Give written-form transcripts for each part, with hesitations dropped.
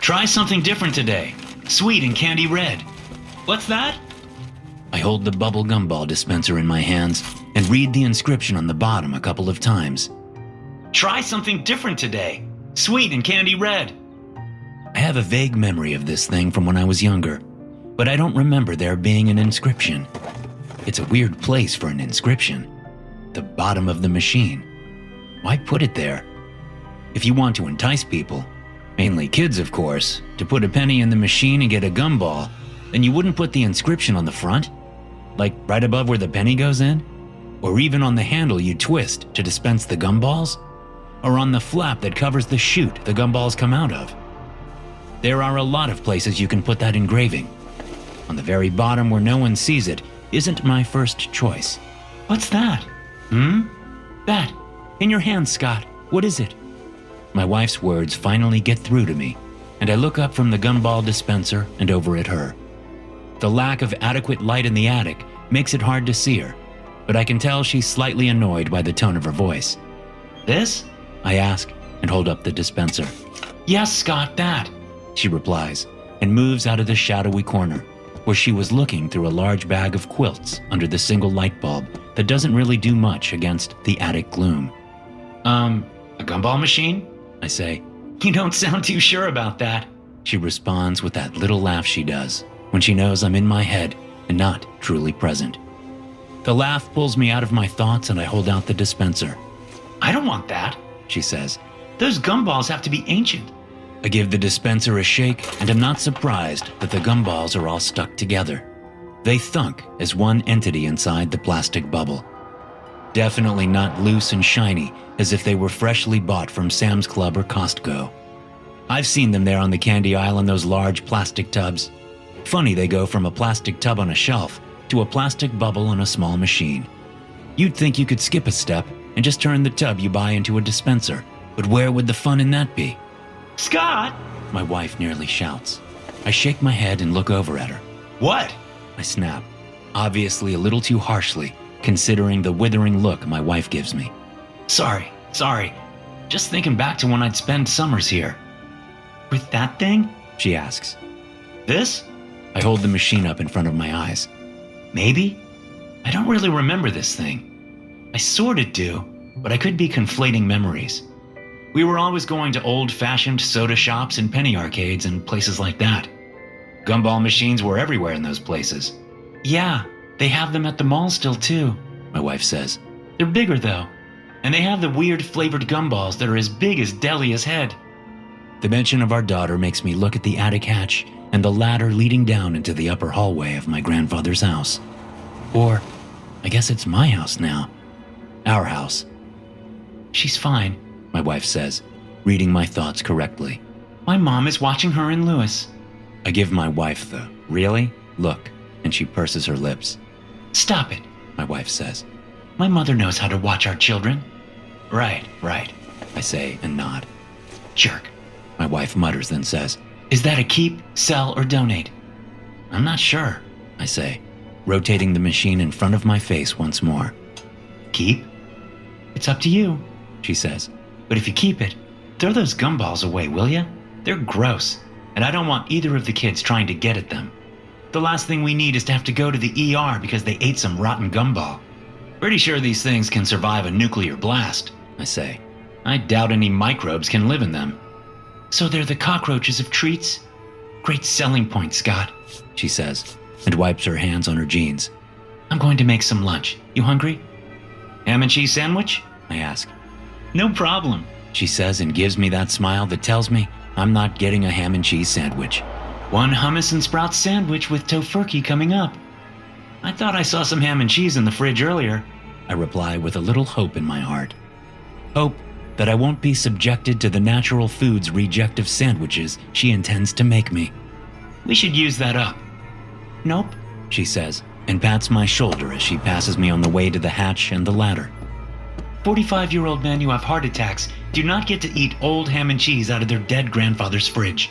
Try something different today. Sweet and candy red. What's that? I hold the bubble gumball dispenser in my hands and read the inscription on the bottom a couple of times. Try something different today. Sweet and candy red. I have a vague memory of this thing from when I was younger, but I don't remember there being an inscription. It's a weird place for an inscription. The bottom of the machine. Why put it there? If you want to entice people, mainly kids of course, to put a penny in the machine and get a gumball, then you wouldn't put the inscription on the front? Like right above where the penny goes in? Or even on the handle you twist to dispense the gumballs? Or on the flap that covers the chute the gumballs come out of? There are a lot of places you can put that engraving. On the very bottom where no one sees it isn't my first choice. What's that? That. In your hand, Scott. What is it? My wife's words finally get through to me, and I look up from the gumball dispenser and over at her. The lack of adequate light in the attic makes it hard to see her, but I can tell she's slightly annoyed by the tone of her voice. This? I ask and hold up the dispenser. Yes, Scott, that, she replies, and moves out of the shadowy corner, where she was looking through a large bag of quilts under the single light bulb that doesn't really do much against the attic gloom. A gumball machine? I say. You don't sound too sure about that, she responds with that little laugh she does when she knows I'm in my head and not truly present. The laugh pulls me out of my thoughts and I hold out the dispenser. I don't want that, she says. Those gumballs have to be ancient. I give the dispenser a shake and am not surprised that the gumballs are all stuck together. They thunk as one entity inside the plastic bubble. Definitely not loose and shiny as if they were freshly bought from Sam's Club or Costco. I've seen them there on the candy aisle in those large plastic tubs. Funny they go from a plastic tub on a shelf to a plastic bubble on a small machine. You'd think you could skip a step and just turn the tub you buy into a dispenser, but where would the fun in that be? Scott! My wife nearly shouts. I shake my head and look over at her. What? I snap, obviously a little too harshly, considering the withering look my wife gives me. Sorry. Just thinking back to when I'd spend summers here. With that thing? She asks. This? I hold the machine up in front of my eyes. Maybe? I don't really remember this thing. I sorta do, but I could be conflating memories. We were always going to old-fashioned soda shops and penny arcades and places like that. Gumball machines were everywhere in those places. Yeah, they have them at the mall still too, my wife says. They're bigger though, and they have the weird flavored gumballs that are as big as Delia's head. The mention of our daughter makes me look at the attic hatch and the ladder leading down into the upper hallway of my grandfather's house. Or, I guess it's my house now. Our house. She's fine, my wife says, reading my thoughts correctly. My mom is watching her and Louis. I give my wife the, really? Look, and she purses her lips. Stop it, my wife says. My mother knows how to watch our children. Right, I say and nod. Jerk, my wife mutters then says. Is that a keep, sell, or donate? I'm not sure, I say, rotating the machine in front of my face once more. Keep? It's up to you, she says. But if you keep it, throw those gumballs away, will ya? They're gross, and I don't want either of the kids trying to get at them. The last thing we need is to have to go to the ER because they ate some rotten gumball. Pretty sure these things can survive a nuclear blast, I say. I doubt any microbes can live in them. So they're the cockroaches of treats? Great selling point, Scott, she says, and wipes her hands on her jeans. I'm going to make some lunch. You hungry? Ham and cheese sandwich? I ask. No problem, she says and gives me that smile that tells me I'm not getting a ham and cheese sandwich. One hummus and sprout sandwich with tofurkey coming up. I thought I saw some ham and cheese in the fridge earlier, I reply with a little hope in my heart. Hope that I won't be subjected to the natural foods reject of sandwiches she intends to make me. We should use that up. Nope, she says, and pats my shoulder as she passes me on the way to the hatch and the ladder. 45-year-old men who have heart attacks do not get to eat old ham and cheese out of their dead grandfather's fridge.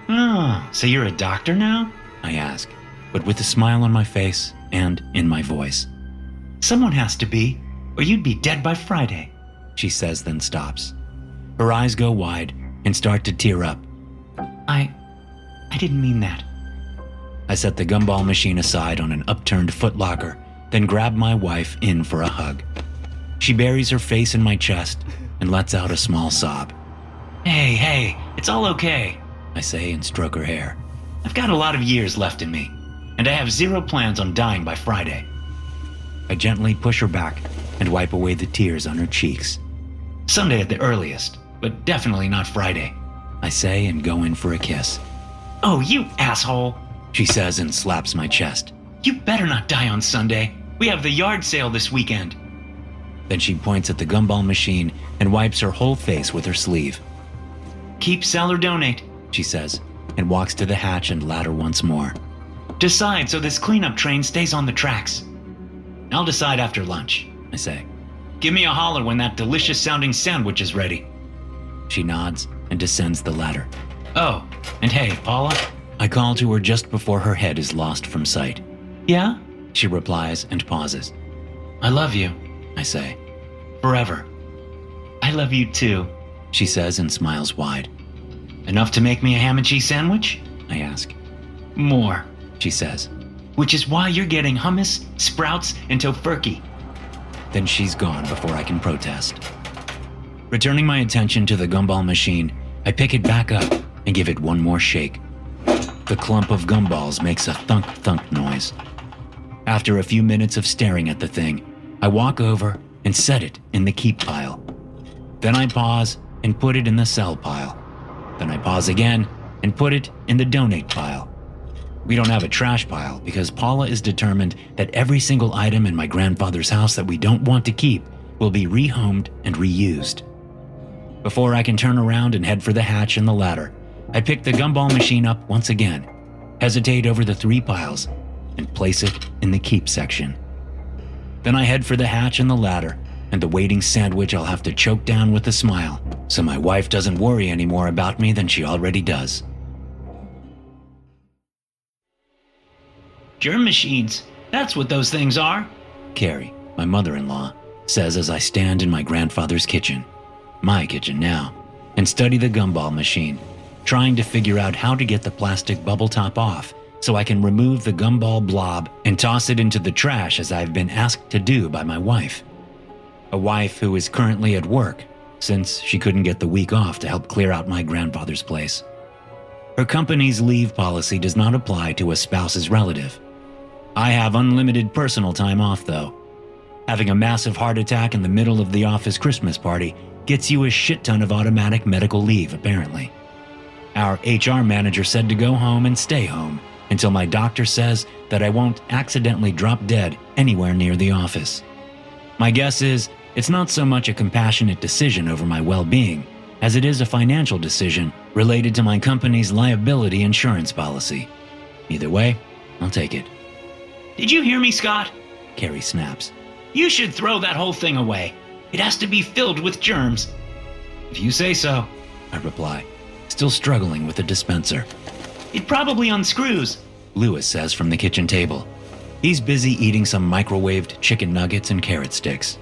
Oh, so you're a doctor now? I ask, but with a smile on my face and in my voice. Someone has to be, or you'd be dead by Friday, she says, then stops. Her eyes go wide and start to tear up. I didn't mean that. I set the gumball machine aside on an upturned footlocker, then grab my wife in for a hug. She buries her face in my chest and lets out a small sob. Hey, it's all okay, I say and stroke her hair. I've got a lot of years left in me, and I have zero plans on dying by Friday. I gently push her back and wipe away the tears on her cheeks. Sunday at the earliest, but definitely not Friday, I say and go in for a kiss. Oh, you asshole, she says and slaps my chest. You better not die on Sunday. We have the yard sale this weekend. Then she points at the gumball machine and wipes her whole face with her sleeve. Keep, sell, or donate, she says, and walks to the hatch and ladder once more. Decide so this cleanup train stays on the tracks. I'll decide after lunch, I say. Give me a holler when that delicious-sounding sandwich is ready. She nods and descends the ladder. Oh, and hey, Paula, I call to her just before her head is lost from sight. Yeah? She replies and pauses. I love you, I say. Forever. I love you too, she says and smiles wide. Enough to make me a ham and cheese sandwich? I ask. More, she says. Which is why you're getting hummus, sprouts, and tofurkey. Then she's gone before I can protest. Returning my attention to the gumball machine, I pick it back up and give it one more shake. The clump of gumballs makes a thunk-thunk noise. After a few minutes of staring at the thing, I walk over and set it in the keep pile. Then I pause and put it in the sell pile. Then I pause again and put it in the donate pile. We don't have a trash pile because Paula is determined that every single item in my grandfather's house that we don't want to keep will be rehomed and reused. Before I can turn around and head for the hatch and the ladder, I pick the gumball machine up once again, hesitate over the 3 piles, and place it in the keep section. Then I head for the hatch and the ladder, and the waiting sandwich I'll have to choke down with a smile, so my wife doesn't worry any more about me than she already does. Germ machines, that's what those things are, Carrie, my mother-in-law, says as I stand in my grandfather's kitchen, my kitchen now, and study the gumball machine, trying to figure out how to get the plastic bubble top off so I can remove the gumball blob and toss it into the trash as I've been asked to do by my wife. A wife who is currently at work, since she couldn't get the week off to help clear out my grandfather's place. Her company's leave policy does not apply to a spouse's relative. I have unlimited personal time off, though. Having a massive heart attack in the middle of the office Christmas party gets you a shit ton of automatic medical leave, apparently. Our HR manager said to go home and stay home until my doctor says that I won't accidentally drop dead anywhere near the office. My guess is it's not so much a compassionate decision over my well-being as it is a financial decision related to my company's liability insurance policy. Either way, I'll take it. Did you hear me, Scott? Carrie snaps. You should throw that whole thing away. It has to be filled with germs. If you say so, I reply, still struggling with the dispenser. It probably unscrews, Lewis says from the kitchen table. He's busy eating some microwaved chicken nuggets and carrot sticks.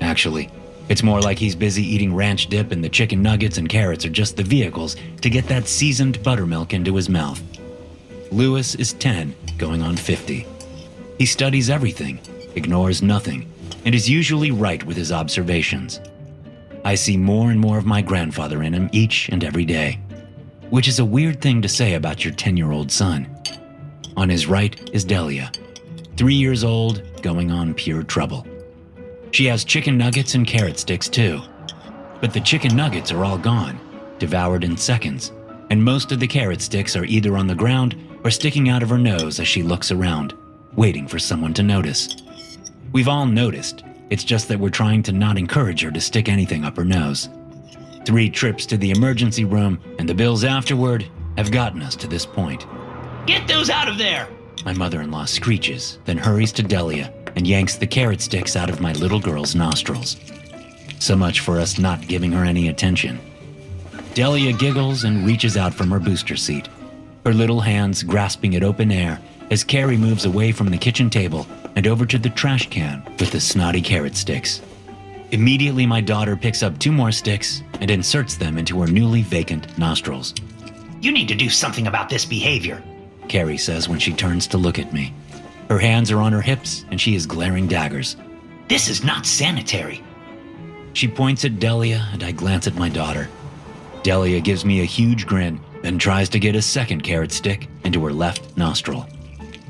Actually, it's more like he's busy eating ranch dip and the chicken nuggets and carrots are just the vehicles to get that seasoned buttermilk into his mouth. Lewis is 10, going on 50. He studies everything, ignores nothing, and is usually right with his observations. I see more and more of my grandfather in him each and every day, which is a weird thing to say about your 10-year-old son. On his right is Delia, 3 years old, going on pure trouble. She has chicken nuggets and carrot sticks too, but the chicken nuggets are all gone, devoured in seconds, and most of the carrot sticks are either on the ground or sticking out of her nose as she looks around, waiting for someone to notice. We've all noticed, it's just that we're trying to not encourage her to stick anything up her nose. 3 trips to the emergency room and the bills afterward have gotten us to this point. Get those out of there! My mother-in-law screeches, then hurries to Delia and yanks the carrot sticks out of my little girl's nostrils. So much for us not giving her any attention. Delia giggles and reaches out from her booster seat, her little hands grasping at open air as Carrie moves away from the kitchen table and over to the trash can with the snotty carrot sticks. Immediately, my daughter picks up 2 more sticks and inserts them into her newly vacant nostrils. You need to do something about this behavior, Carrie says when she turns to look at me. Her hands are on her hips and she is glaring daggers. This is not sanitary. She points at Delia and I glance at my daughter. Delia gives me a huge grin, then tries to get a second carrot stick into her left nostril.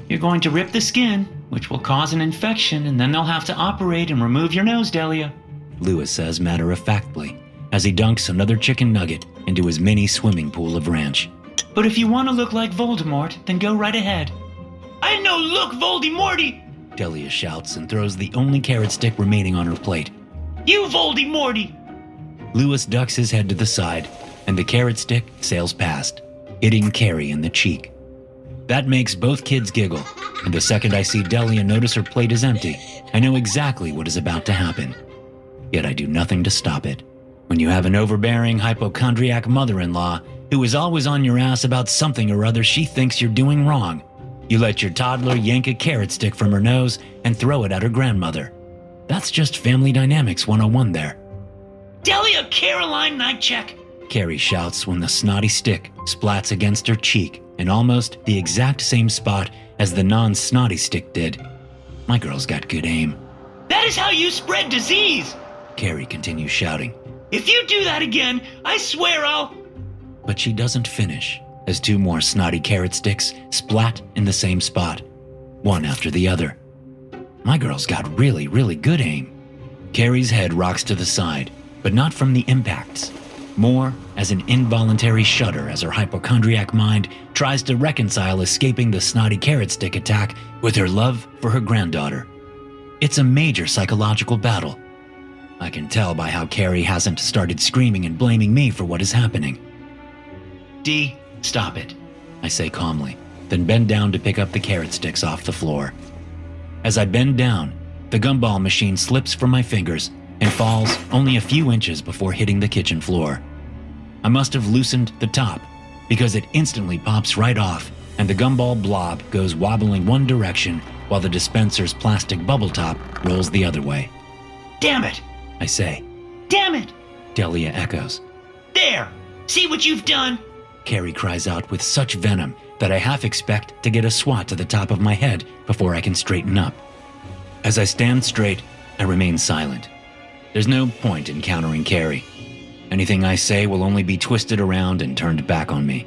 You're going to rip the skin, which will cause an infection, and then they'll have to operate and remove your nose, Delia, Lewis says matter-of-factly, as he dunks another chicken nugget into his mini swimming pool of ranch. But if you want to look like Voldemort, then go right ahead. I no look Voldemorty! Delia shouts and throws the only carrot stick remaining on her plate. You Voldemorty! Lewis ducks his head to the side, and the carrot stick sails past, hitting Carrie in the cheek. That makes both kids giggle, and the second I see Delia notice her plate is empty, I know exactly what is about to happen. Yet I do nothing to stop it. When you have an overbearing, hypochondriac mother-in-law who is always on your ass about something or other she thinks you're doing wrong, you let your toddler yank a carrot stick from her nose and throw it at her grandmother. That's just family dynamics 101 there. Delia Caroline Nightcheck! Carrie shouts when the snotty stick splats against her cheek in almost the exact same spot as the non-snotty stick did. My girl's got good aim. That is how you spread disease! Carrie continues shouting. If you do that again, I swear I'll... But she doesn't finish, as two more snotty carrot sticks splat in the same spot, one after the other. My girl's got really, really good aim. Carrie's head rocks to the side, but not from the impacts. More as an involuntary shudder as her hypochondriac mind tries to reconcile escaping the snotty carrot stick attack with her love for her granddaughter. It's a major psychological battle. I can tell by how Carrie hasn't started screaming and blaming me for what is happening. Dee, stop it, I say calmly, then bend down to pick up the carrot sticks off the floor. As I bend down, the gumball machine slips from my fingers and falls only a few inches before hitting the kitchen floor. I must have loosened the top because it instantly pops right off and the gumball blob goes wobbling one direction while the dispenser's plastic bubble top rolls the other way. Damn it, I say. Damn it, Delia echoes. There, see what you've done? Carrie cries out with such venom that I half expect to get a swat to the top of my head before I can straighten up. As I stand straight, I remain silent. There's no point in countering Carrie. Anything I say will only be twisted around and turned back on me.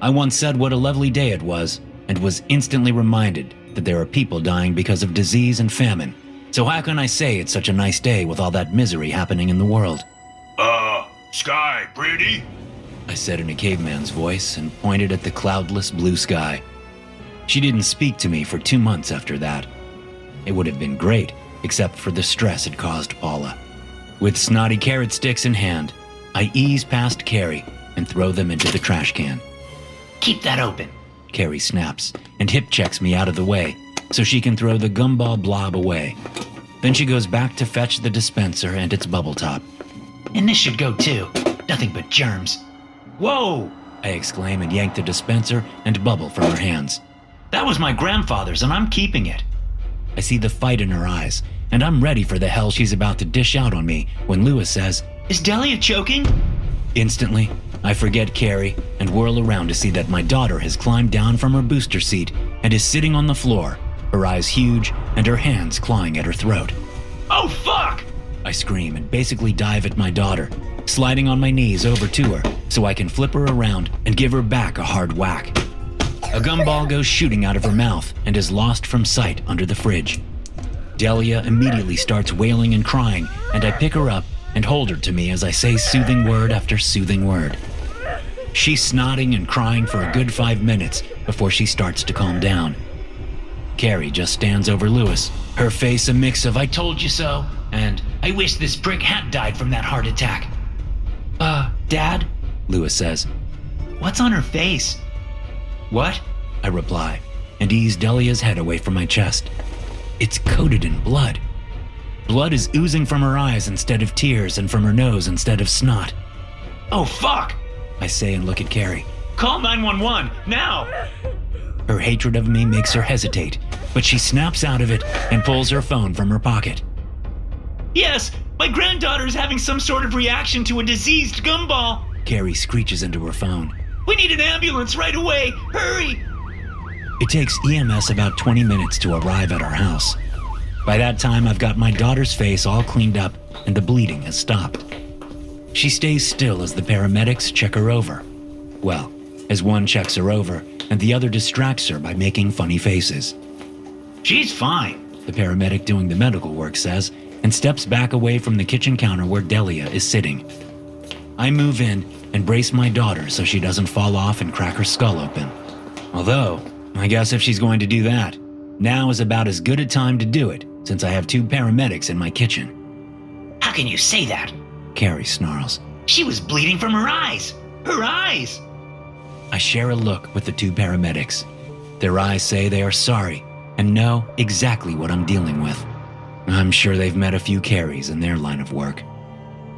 I once said what a lovely day it was, and was instantly reminded that there are people dying because of disease and famine. So how can I say it's such a nice day with all that misery happening in the world? Sky, pretty? I said in a caveman's voice and pointed at the cloudless blue sky. She didn't speak to me for 2 months after that. It would have been great, except for the stress it caused Paula. With snotty carrot sticks in hand, I ease past Carrie and throw them into the trash can. Keep that open, Carrie snaps and hip checks me out of the way so she can throw the gumball blob away. Then she goes back to fetch the dispenser and its bubble top. And this should go too. Nothing but germs. Whoa! I exclaim and yank the dispenser and bubble from her hands. That was my grandfather's and I'm keeping it. I see the fight in her eyes, and I'm ready for the hell she's about to dish out on me when Lewis says, Is Delia choking? Instantly, I forget Carrie and whirl around to see that my daughter has climbed down from her booster seat and is sitting on the floor, her eyes huge and her hands clawing at her throat. Oh fuck! I scream and basically dive at my daughter, sliding on my knees over to her so I can flip her around and give her back a hard whack. A gumball goes shooting out of her mouth and is lost from sight under the fridge. Delia immediately starts wailing and crying, and I pick her up and hold her to me as I say soothing word after soothing word. She's snotting and crying for a good 5 minutes before she starts to calm down. Carrie just stands over Lewis, her face a mix of I told you so and I wish this prick had died from that heart attack. Dad? Lewis says. What's on her face? What? I reply, and ease Delia's head away from my chest. It's coated in blood. Blood is oozing from her eyes instead of tears and from her nose instead of snot. Oh fuck! I say and look at Carrie. Call 911, now! Her hatred of me makes her hesitate, but she snaps out of it and pulls her phone from her pocket. Yes, my granddaughter's having some sort of reaction to a diseased gumball, Carrie screeches into her phone. We need an ambulance right away! Hurry! It takes EMS about 20 minutes to arrive at our house. By that time, I've got my daughter's face all cleaned up and the bleeding has stopped. She stays still as the paramedics check her over. Well, as one checks her over and the other distracts her by making funny faces. She's fine, the paramedic doing the medical work says, and steps back away from the kitchen counter where Delia is sitting. I move in and brace my daughter so she doesn't fall off and crack her skull open. Although, I guess if she's going to do that, now is about as good a time to do it, since I have 2 paramedics in my kitchen. How can you say that? Carrie snarls. She was bleeding from her eyes! Her eyes! I share a look with the 2 paramedics. Their eyes say they are sorry and know exactly what I'm dealing with. I'm sure they've met a few Carries in their line of work.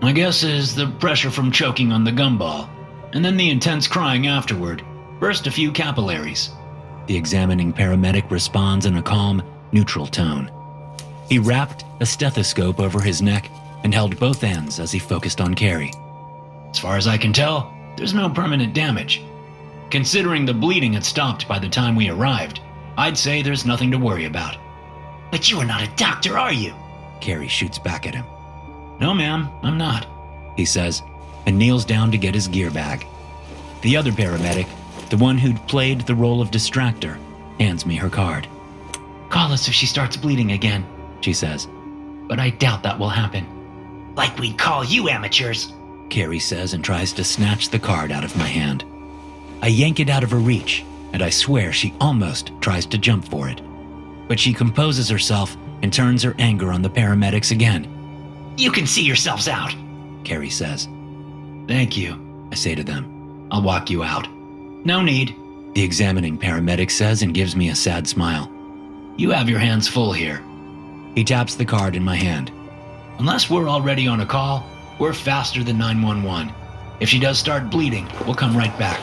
My guess is the pressure from choking on the gumball, and then the intense crying afterward, burst a few capillaries. The examining paramedic responds in a calm, neutral tone. He wrapped a stethoscope over his neck and held both ends as he focused on Carrie. As far as I can tell, there's no permanent damage. Considering the bleeding had stopped by the time we arrived, I'd say there's nothing to worry about. But you are not a doctor, are you? Carrie shoots back at him. No, ma'am, I'm not, he says, and kneels down to get his gear bag. The other paramedic, the one who'd played the role of distractor, hands me her card. Call us if she starts bleeding again, she says, but I doubt that will happen. Like we'd call you amateurs, Carrie says and tries to snatch the card out of my hand. I yank it out of her reach, and I swear she almost tries to jump for it. But she composes herself and turns her anger on the paramedics again. You can see yourselves out, Carrie says. Thank you, I say to them. I'll walk you out. No need, the examining paramedic says and gives me a sad smile. You have your hands full here. He taps the card in my hand. Unless we're already on a call, we're faster than 911. If she does start bleeding, we'll come right back.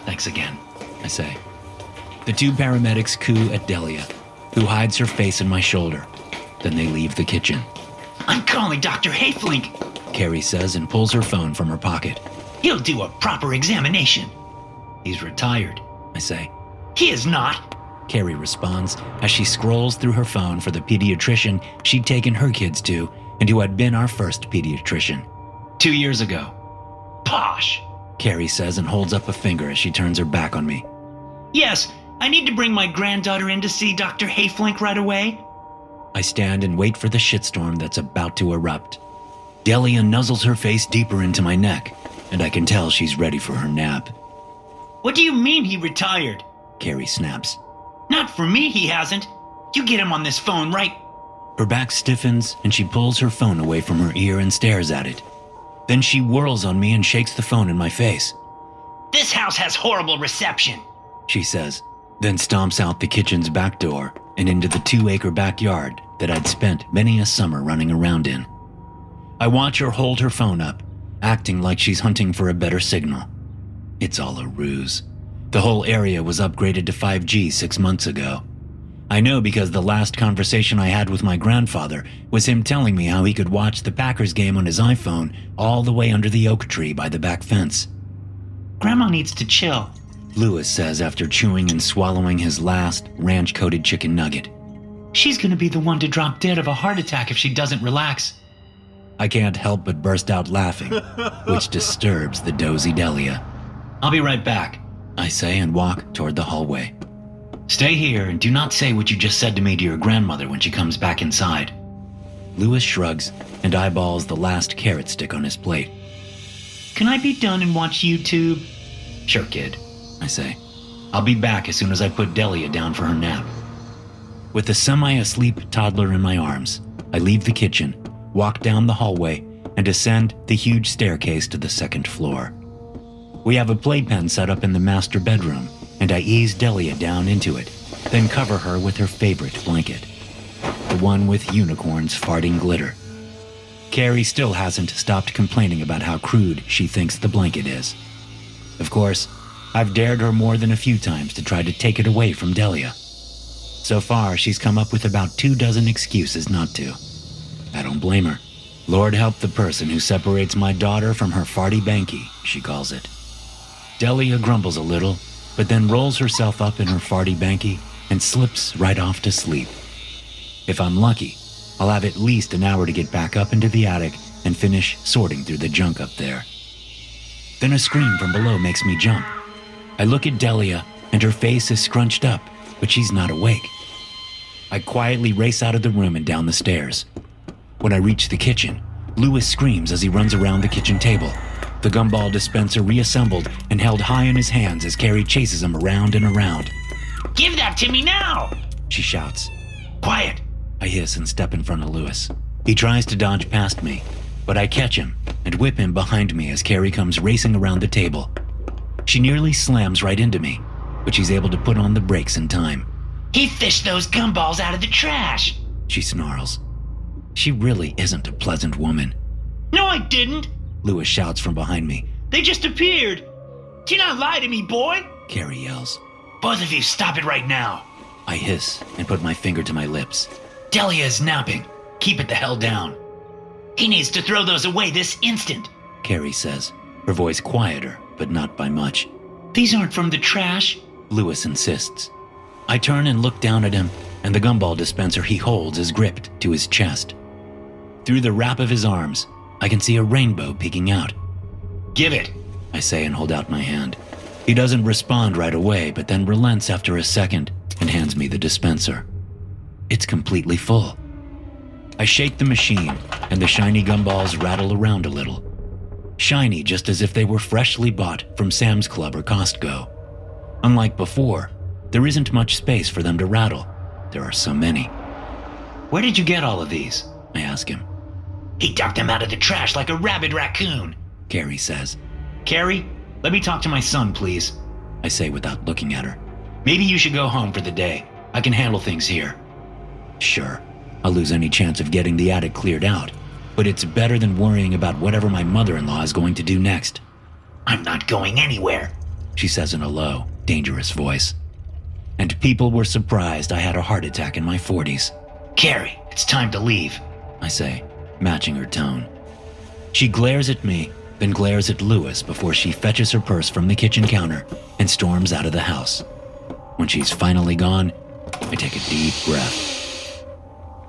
Thanks again, I say. The 2 paramedics coo at Delia, who hides her face in my shoulder. Then they leave the kitchen. I'm calling Dr. Hayflink, Carrie says and pulls her phone from her pocket. He'll do a proper examination. He's retired, I say. He is not, Carrie responds as she scrolls through her phone for the pediatrician she'd taken her kids to and who had been our first pediatrician. 2 years ago. Posh, Carrie says and holds up a finger as she turns her back on me. Yes, I need to bring my granddaughter in to see Dr. Hayflink right away. I stand and wait for the shitstorm that's about to erupt. Delia nuzzles her face deeper into my neck, and I can tell she's ready for her nap. What do you mean he retired? Carrie snaps. Not for me, he hasn't. You get him on this phone right. Her back stiffens and she pulls her phone away from her ear and stares at it. Then she whirls on me and shakes the phone in my face. This house has horrible reception, she says, then stomps out the kitchen's back door and into the 2-acre backyard that I'd spent many a summer running around in. I watch her hold her phone up, acting like she's hunting for a better signal. It's all a ruse. The whole area was upgraded to 5G 6 months ago. I know because the last conversation I had with my grandfather was him telling me how he could watch the Packers game on his iPhone all the way under the oak tree by the back fence. Grandma needs to chill, Lewis says after chewing and swallowing his last ranch-coated chicken nugget. She's gonna be the one to drop dead of a heart attack if she doesn't relax. I can't help but burst out laughing, which disturbs the dozy Delia. I'll be right back, I say and walk toward the hallway. Stay here and do not say what you just said to me to your grandmother when she comes back inside. Lewis shrugs and eyeballs the last carrot stick on his plate. Can I be done and watch YouTube? Sure, kid, I say. I'll be back as soon as I put Delia down for her nap. With the semi-asleep toddler in my arms, I leave the kitchen, walk down the hallway, and ascend the huge staircase to the 2nd floor. We have a playpen set up in the master bedroom, and I ease Delia down into it, then cover her with her favorite blanket, the one with unicorns farting glitter. Carrie still hasn't stopped complaining about how crude she thinks the blanket is. Of course, I've dared her more than a few times to try to take it away from Delia. So far, she's come up with about 24 excuses not to. I don't blame her. Lord help the person who separates my daughter from her farty banky, she calls it. Delia grumbles a little, but then rolls herself up in her farty banky and slips right off to sleep. If I'm lucky, I'll have at least an hour to get back up into the attic and finish sorting through the junk up there. Then a scream from below makes me jump. I look at Delia, and her face is scrunched up, but she's not awake. I quietly race out of the room and down the stairs. When I reach the kitchen, Louis screams as he runs around the kitchen table, the gumball dispenser reassembled and held high in his hands as Carrie chases him around and around. Give that to me now! She shouts. Quiet! I hiss and step in front of Louis. He tries to dodge past me, but I catch him and whip him behind me as Carrie comes racing around the table. She nearly slams right into me, but she's able to put on the brakes in time. He fished those gumballs out of the trash! She snarls. She really isn't a pleasant woman. No, I didn't! Louis shouts from behind me. They just appeared! Do not lie to me, boy! Carrie yells. Both of you stop it right now! I hiss and put my finger to my lips. Delia is napping. Keep it the hell down. He needs to throw those away this instant. Carrie says, her voice quieter, but not by much. These aren't from the trash. Louis insists. I turn and look down at him, and the gumball dispenser he holds is gripped to his chest. Through the wrap of his arms, I can see a rainbow peeking out. Give it, I say and hold out my hand. He doesn't respond right away, but then relents after a second and hands me the dispenser. It's completely full. I shake the machine, and the shiny gumballs rattle around a little. Shiny just as if they were freshly bought from Sam's Club or Costco. Unlike before, there isn't much space for them to rattle. There are so many. Where did you get all of these? I ask him. He ducked them out of the trash like a rabid raccoon. Carrie says. Carrie, let me talk to my son, please. I say without looking at her. Maybe you should go home for the day. I can handle things here. Sure, I'll lose any chance of getting the attic cleared out, but it's better than worrying about whatever my mother-in-law is going to do next. I'm not going anywhere, she says in a low, dangerous voice. And people were surprised I had a heart attack in my 40s. Carrie, it's time to leave, I say, matching her tone. She glares at me, then glares at Louis before she fetches her purse from the kitchen counter and storms out of the house. When she's finally gone, I take a deep breath.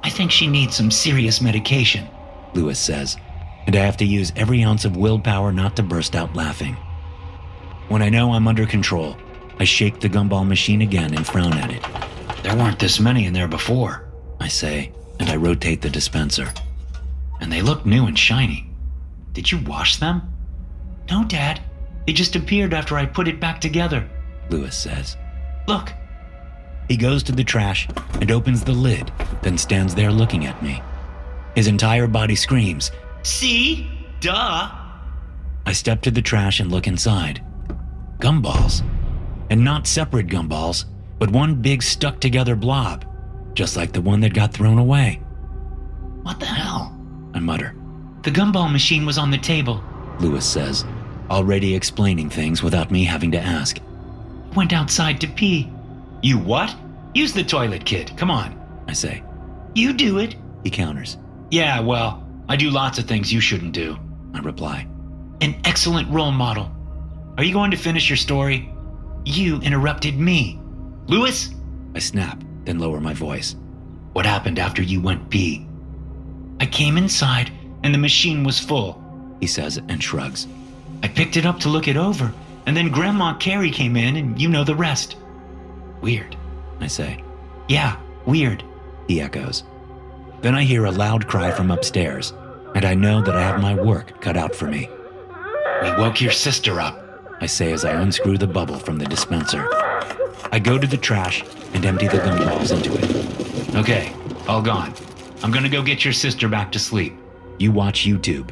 I think she needs some serious medication, Louis says, and I have to use every ounce of willpower not to burst out laughing. When I know I'm under control, I shake the gumball machine again and frown at it. There weren't this many in there before, I say, and I rotate the dispenser. And they look new and shiny. Did you wash them? No, Dad. They just appeared after I put it back together, Louis says. Look. He goes to the trash and opens the lid, then stands there looking at me. His entire body screams, See? Duh. I step to the trash and look inside. Gumballs. And not separate gumballs, but one big stuck-together blob, just like the one that got thrown away. What the hell? I mutter. The gumball machine was on the table, Louis says, already explaining things without me having to ask. Went outside to pee. You what? Use the toilet, kid. Come on, I say. You do it, he counters. Yeah, well, I do lots of things you shouldn't do, I reply. An excellent role model. Are you going to finish your story? You interrupted me. Louis? I snap, then lower my voice. What happened after you went pee? I came inside and the machine was full, he says and shrugs. I picked it up to look it over, and then Grandma Carrie came in and you know the rest. Weird, I say. Yeah, weird, he echoes. Then I hear a loud cry from upstairs, and I know that I have my work cut out for me. We woke your sister up, I say as I unscrew the bubble from the dispenser. I go to the trash and empty the gumballs into it. Okay, all gone. I'm gonna go get your sister back to sleep. You watch YouTube.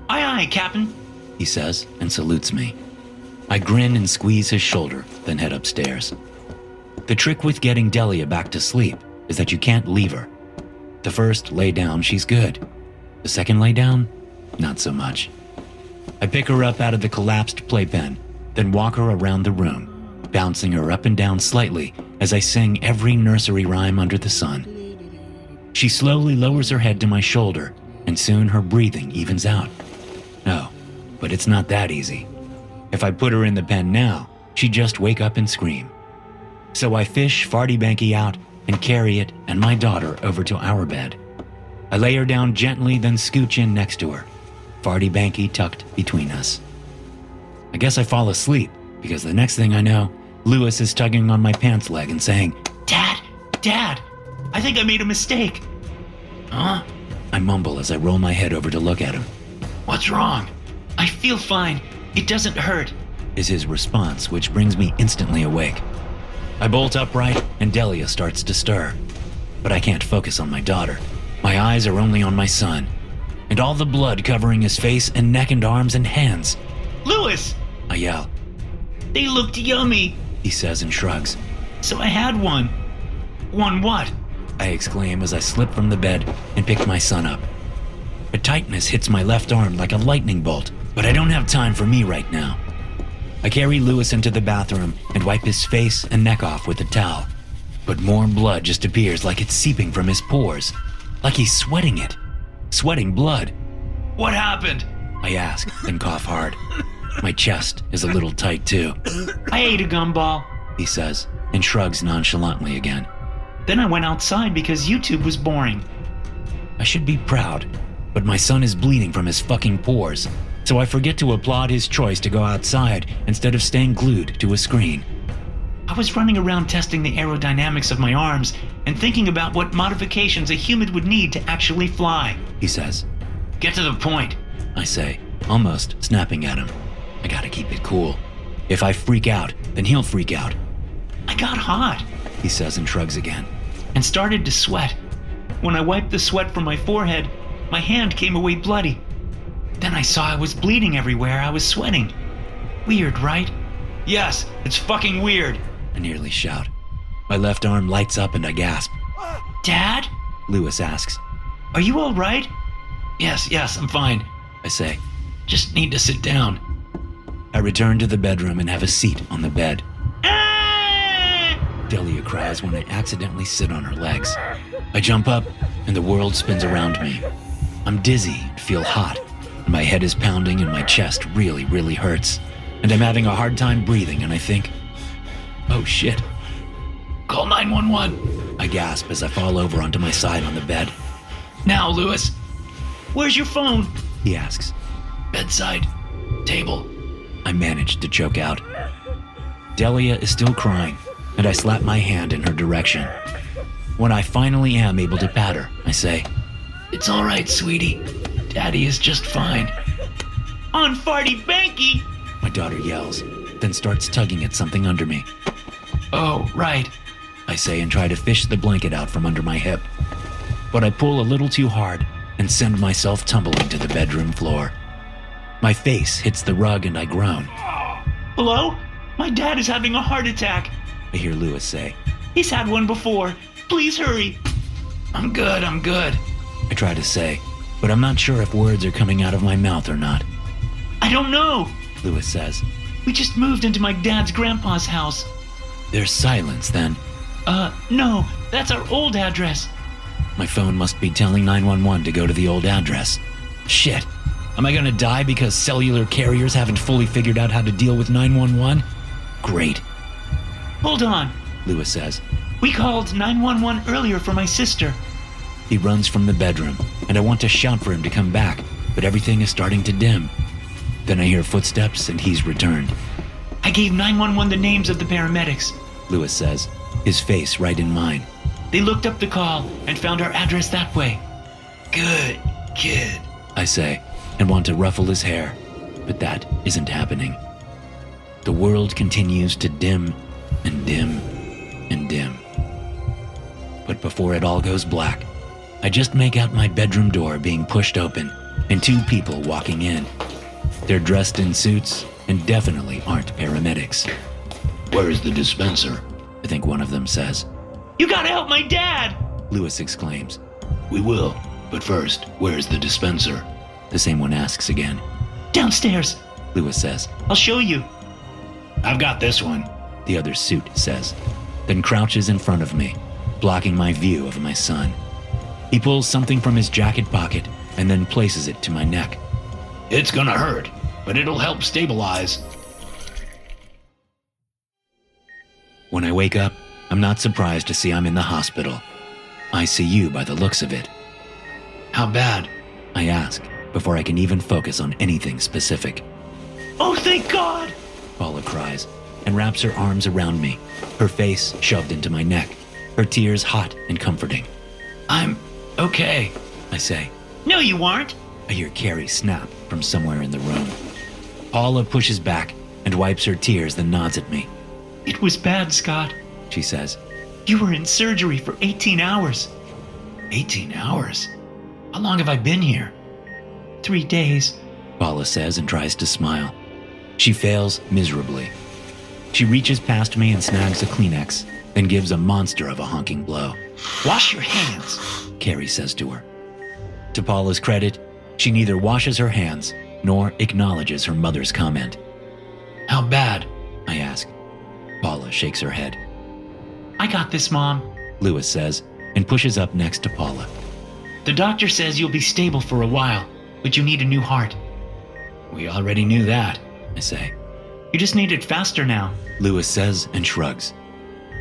Aye aye, Captain, he says and salutes me. I grin and squeeze his shoulder, then head upstairs. The trick with getting Delia back to sleep is that you can't leave her. The first lay down, she's good. The second lay down, not so much. I pick her up out of the collapsed playpen, then walk her around the room, bouncing her up and down slightly as I sing every nursery rhyme under the sun. She slowly lowers her head to my shoulder, and soon her breathing evens out. No, but it's not that easy. If I put her in the pen now, she'd just wake up and scream. So I fish Farty Banky out and carry it and my daughter over to our bed. I lay her down gently, then scooch in next to her, Farty Banky tucked between us. I guess I fall asleep because the next thing I know, Lewis is tugging on my pants leg and saying, Dad, I think I made a mistake. Huh? I mumble as I roll my head over to look at him. What's wrong? I feel fine. It doesn't hurt, is his response, which brings me instantly awake. I bolt upright and Delia starts to stir, but I can't focus on my daughter. My eyes are only on my son, and all the blood covering his face and neck and arms and hands. Lewis! I yell. They looked yummy, he says and shrugs. So I had one. One what? I exclaim as I slip from the bed and pick my son up. A tightness hits my left arm like a lightning bolt, but I don't have time for me right now. I carry Lewis into the bathroom and wipe his face and neck off with a towel. But more blood just appears like it's seeping from his pores, like he's sweating it. Sweating blood. What happened? I ask, then cough hard. My chest is a little tight too. I ate a gumball, he says, and shrugs nonchalantly again. Then I went outside because YouTube was boring. I should be proud, but my son is bleeding from his fucking pores, so I forget to applaud his choice to go outside instead of staying glued to a screen. I was running around testing the aerodynamics of my arms and thinking about what modifications a human would need to actually fly, he says. Get to the point, I say, almost snapping at him. I gotta keep it cool. If I freak out, then he'll freak out. I got hot, he says and shrugs again, and started to sweat. When I wiped the sweat from my forehead, my hand came away bloody. Then I saw I was bleeding everywhere I was sweating. Weird, right? Yes, it's fucking weird, I nearly shout. My left arm lights up and I gasp. Dad? Lewis asks. Are you all right? Yes, I'm fine, I say. Just need to sit down. I return to the bedroom and have a seat on the bed. Delia cries when I accidentally sit on her legs. I jump up and the world spins around me. I'm dizzy and feel hot. My head is pounding and my chest really, really hurts. And I'm having a hard time breathing and I think, oh shit. Call 911, I gasp as I fall over onto my side on the bed. Now, Lewis. Where's your phone? He asks. Bedside. Table. I managed to choke out. Delia is still crying, and I slap my hand in her direction. When I finally am able to pat her, I say, It's all right, sweetie. Daddy is just fine. On Farty Banky, my daughter yells, then starts tugging at something under me. Oh, right, I say and try to fish the blanket out from under my hip. But I pull a little too hard and send myself tumbling to the bedroom floor. My face hits the rug and I groan. Hello? My dad is having a heart attack, I hear Lewis say. He's had one before. Please hurry. I'm good. I try to say, but I'm not sure if words are coming out of my mouth or not. I don't know, Lewis says. We just moved into my dad's grandpa's house. There's silence then. No, that's our old address. My phone must be telling 911 to go to the old address. Shit. Am I gonna die because cellular carriers haven't fully figured out how to deal with 911? Great. Hold on, Lewis says. We called 911 earlier for my sister. He runs from the bedroom, and I want to shout for him to come back, but everything is starting to dim. Then I hear footsteps and he's returned. I gave 911 the names of the paramedics, Lewis says, his face right in mine. They looked up the call and found our address that way. Good kid, I say, and want to ruffle his hair, but that isn't happening. The world continues to dim and dim and dim. But before it all goes black, I just make out my bedroom door being pushed open and two people walking in. They're dressed in suits and definitely aren't paramedics. Where's the dispenser? I think one of them says. You gotta help my dad! Lewis exclaims. We will, but first, where's the dispenser? The same one asks again. Downstairs, Lewis says. I'll show you. I've got this one, the other suit says, then crouches in front of me, blocking my view of my son. He pulls something from his jacket pocket and then places it to my neck. It's gonna hurt, but it'll help stabilize. When I wake up, I'm not surprised to see I'm in the hospital. ICU by the looks of it. How bad? I ask, before I can even focus on anything specific. Oh, thank God! Paula cries and wraps her arms around me, her face shoved into my neck, her tears hot and comforting. I'm okay, I say. No, you aren't. I hear Carrie snap from somewhere in the room. Paula pushes back and wipes her tears, then nods at me. It was bad, Scott, She says. You were in surgery for 18 hours. 18 hours? How long have I been here? 3 days, Paula says and tries to smile. She fails miserably. She reaches past me and snags a Kleenex, then gives a monster of a honking blow. Wash your hands, Carrie says to her. To Paula's credit, she neither washes her hands nor acknowledges her mother's comment. How bad? I ask. Paula shakes her head. I got this, Mom. Lewis says and pushes up next to Paula. The doctor says you'll be stable for a while, but you need a new heart. We already knew that, I say. You just need it faster now. Lewis says and shrugs.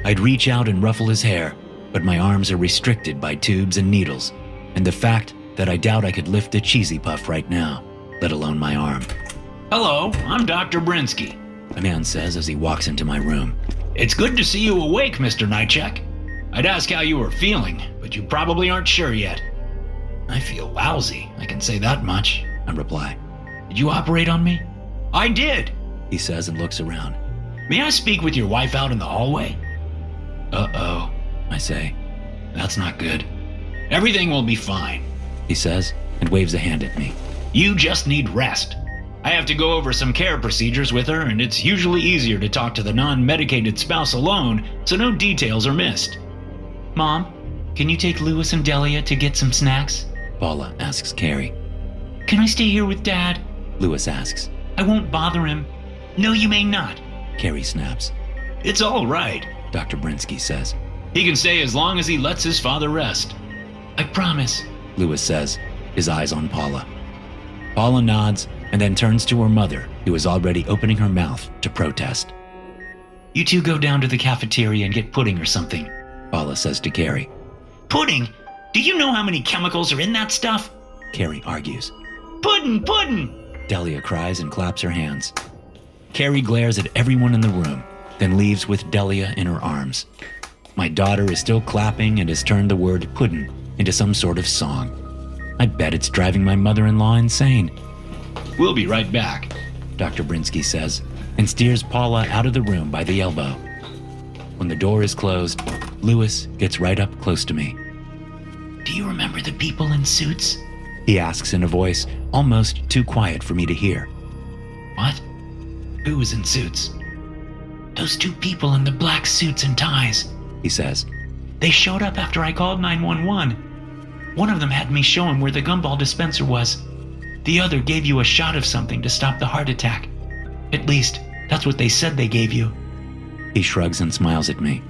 I'd reach out and ruffle his hair, but my arms are restricted by tubes and needles, and the fact that I doubt I could lift a cheesy puff right now, let alone my arm. Hello, I'm Dr. Brinsky. A man says as he walks into my room. It's good to see you awake, Mr. Nightcheck. I'd ask how you were feeling, but you probably aren't sure yet. I feel lousy, I can say that much, I reply. Did you operate on me? I did, He says and looks around. May I speak with your wife out in the hallway? Uh-oh, I say. That's not good. Everything will be fine, He says and waves a hand at me. You just need rest. I have to go over some care procedures with her, and it's usually easier to talk to the non-medicated spouse alone, so no details are missed. Mom, can you take Lewis and Delia to get some snacks? Paula asks Carrie. Can I stay here with Dad? Lewis asks. I won't bother him. No, you may not. Carrie snaps. It's all right, Dr. Brinsky says. He can stay as long as he lets his father rest. I promise, Lewis says, his eyes on Paula. Paula nods and then turns to her mother, who is already opening her mouth to protest. You two go down to the cafeteria and get pudding or something, Paula says to Carrie. Pudding? Do you know how many chemicals are in that stuff? Carrie argues. Pudding! Delia cries and claps her hands. Carrie glares at everyone in the room, then leaves with Delia in her arms. My daughter is still clapping and has turned the word puddin' into some sort of song. I bet it's driving my mother-in-law insane. We'll be right back, Dr. Brinsky says, and steers Paula out of the room by the elbow. When the door is closed, Lewis gets right up close to me. Do you remember the people in suits? He asks in a voice almost too quiet for me to hear. What? Who was in suits? Those two people in the black suits and ties, He says. They showed up after I called 911. One of them had me show him where the gumball dispenser was. The other gave you a shot of something to stop the heart attack. At least, that's what they said they gave you. He shrugs and smiles at me.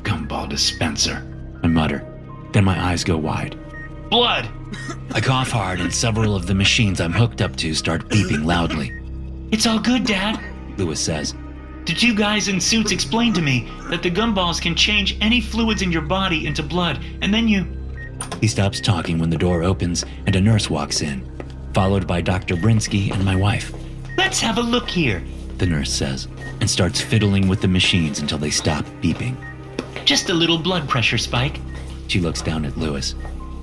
Gumball dispenser, I mutter. Then my eyes go wide. Blood! I cough hard and several of the machines I'm hooked up to start beeping loudly. It's all good, Dad, Lewis says. The two guys in suits explained to me that the gumballs can change any fluids in your body into blood, and then you... He stops talking when the door opens and a nurse walks in, followed by Dr. Brinsky and my wife. Let's have a look here, The nurse says, and starts fiddling with the machines until they stop beeping. Just a little blood pressure spike. She looks down at Lewis.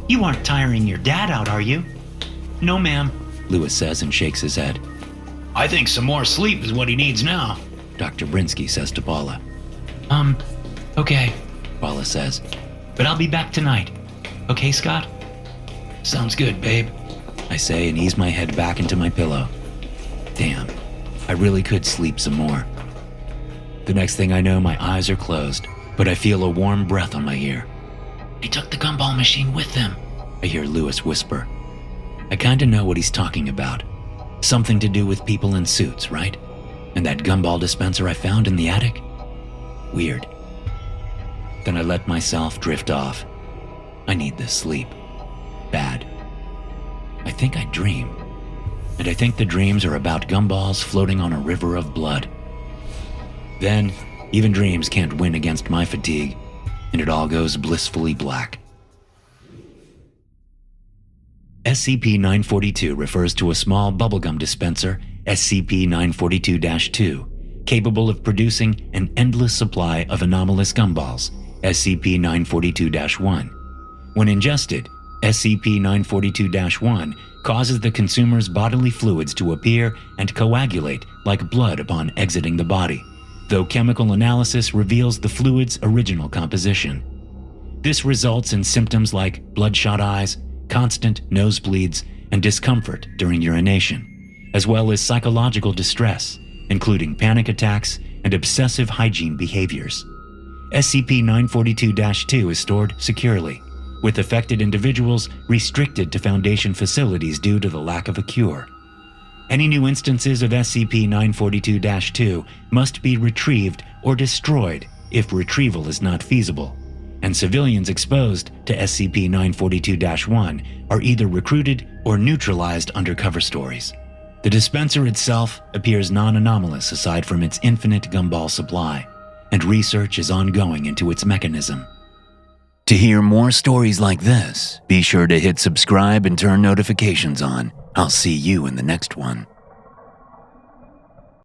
You aren't tiring your dad out, are you? No, ma'am, Lewis says and shakes his head. I think some more sleep is what he needs now. Dr. Brinsky says to Paula. Okay, Paula says. but I'll be back tonight. Okay, Scott? Sounds good, babe. I say and ease my head back into my pillow. Damn, I really could sleep some more. The next thing I know, my eyes are closed, but I feel a warm breath on my ear. They took the gumball machine with them, I hear Lewis whisper. I kinda know what he's talking about. Something to do with people in suits, right? And that gumball dispenser I found in the attic? Weird. Then I let myself drift off. I need this sleep. Bad. I think I dream. And I think the dreams are about gumballs floating on a river of blood. Then, Even dreams can't win against my fatigue, and it all goes blissfully black. SCP-942 refers to a small bubblegum dispenser, SCP-942-2, capable of producing an endless supply of anomalous gumballs, SCP-942-1. When ingested, SCP-942-1 causes the consumer's bodily fluids to appear and coagulate like blood upon exiting the body, though chemical analysis reveals the fluid's original composition. This results in symptoms like bloodshot eyes, constant nosebleeds, and discomfort during urination, as well as psychological distress, including panic attacks and obsessive hygiene behaviors. SCP-942-2 is stored securely, with affected individuals restricted to Foundation facilities due to the lack of a cure. Any new instances of SCP-942-2 must be retrieved or destroyed if retrieval is not feasible, and civilians exposed to SCP-942-1 are either recruited or neutralized under cover stories. The dispenser itself appears non-anomalous aside from its infinite gumball supply, and research is ongoing into its mechanism. To hear more stories like this, be sure to hit subscribe and turn notifications on. I'll see you in the next one.